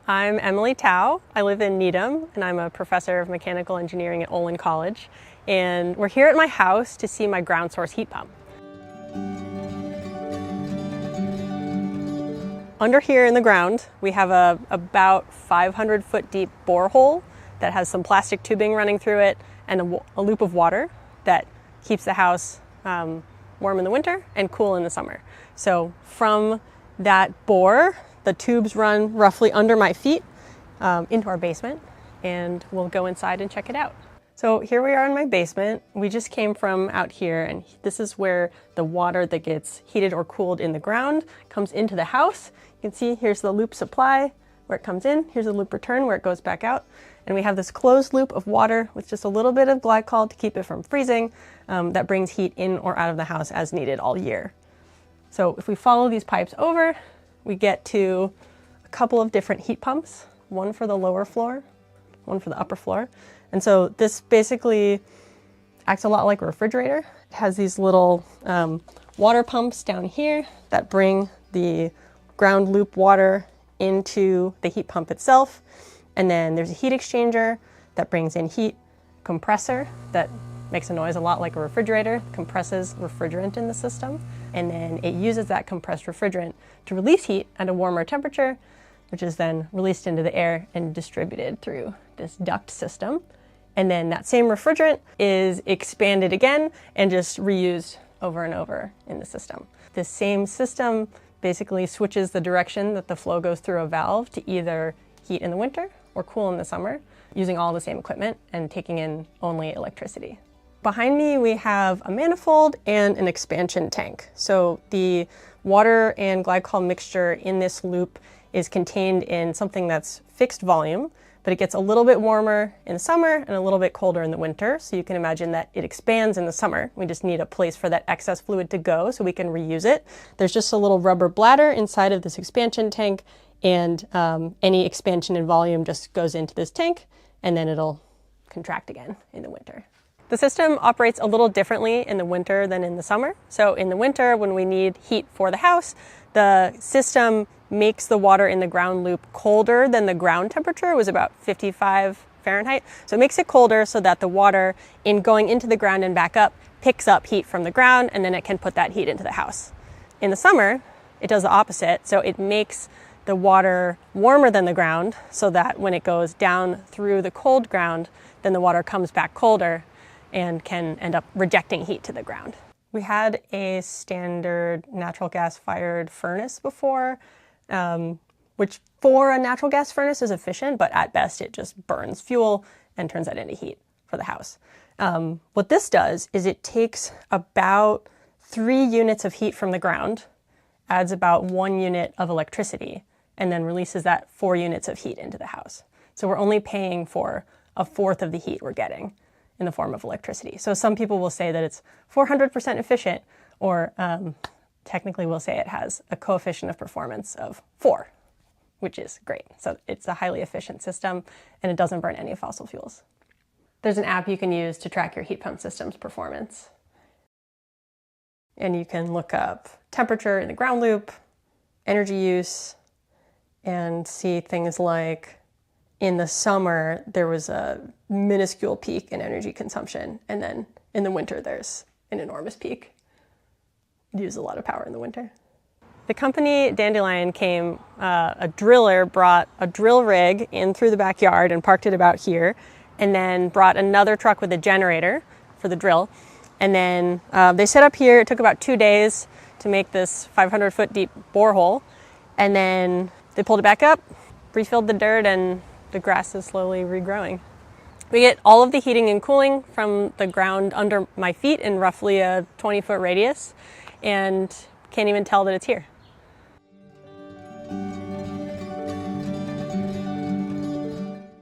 I'm Emily Tao. I live in Needham, and I'm a professor of mechanical engineering at Olin College. And we're here at my house to see my ground source heat pump. Under here in the ground, we have a about 500-foot deep borehole that has some plastic tubing running through it and a loop of water that keeps the house warm in the winter and cool in the summer. So from that bore, the tubes run roughly under my feet into our basement, and we'll go inside and check it out. So here we are in my basement. We just came from out here, and this is where the water that gets heated or cooled in the ground comes into the house. You can see here's the loop supply where it comes in. Here's the loop return where it goes back out. And we have this closed loop of water with just a little bit of glycol to keep it from freezing that brings heat in or out of the house as needed all year. So if we follow these pipes over, we get to a couple of different heat pumps, one for the lower floor, one for the upper floor. And so this basically acts a lot like a refrigerator. It has these little water pumps down here that bring the ground loop water into the heat pump itself. And then there's a heat exchanger that brings in heat, compressor that makes a noise a lot like a refrigerator, compresses refrigerant in the system. And then it uses that compressed refrigerant to release heat at a warmer temperature, which is then released into the air and distributed through this duct system. And then that same refrigerant is expanded again and just reused over and over in the system. This same system basically switches the direction that the flow goes through a valve to either heat in the winter or cool in the summer, using all the same equipment and taking in only electricity. Behind me, we have a manifold and an expansion tank. So the water and glycol mixture in this loop is contained in something that's fixed volume, but it gets a little bit warmer in the summer and a little bit colder in the winter. So you can imagine that it expands in the summer. We just need a place for that excess fluid to go so we can reuse it. There's just a little rubber bladder inside of this expansion tank, and any expansion in volume just goes into this tank, and then it'll contract again in the winter. The system operates a little differently in the winter than in the summer. So in the winter, when we need heat for the house, the system makes the water in the ground loop colder than the ground temperature. It was about 55 Fahrenheit. So it makes it colder so that the water in going into the ground and back up picks up heat from the ground, and then it can put that heat into the house. In the summer, it does the opposite. So it makes the water warmer than the ground so that when it goes down through the cold ground, then the water comes back colder and can end up rejecting heat to the ground. We had a standard natural gas fired furnace before, which for a natural gas furnace is efficient, but at best it just burns fuel and turns that into heat for the house. What this does is it takes about 3 units of heat from the ground, adds about 1 unit of electricity, and then releases that 4 units of heat into the house. So we're only paying for a fourth of the heat we're getting in the form of electricity. So some people will say that it's 400% efficient, or technically we'll say it has a coefficient of performance of 4, which is great. So it's a highly efficient system, and it doesn't burn any fossil fuels. There's an app you can use to track your heat pump system's performance. And you can look up temperature in the ground loop, energy use, and see things like in the summer, there was a minuscule peak in energy consumption. And then in the winter, there's an enormous peak. You use a lot of power in the winter. The company Dandelion came, a driller brought a drill rig in through the backyard and parked it about here, and then brought another truck with a generator for the drill. And then they set up here. It took about 2 days to make this 500-foot deep borehole. And then they pulled it back up, refilled the dirt, and the grass is slowly regrowing. We get all of the heating and cooling from the ground under my feet in roughly a 20-foot radius, and can't even tell that it's here.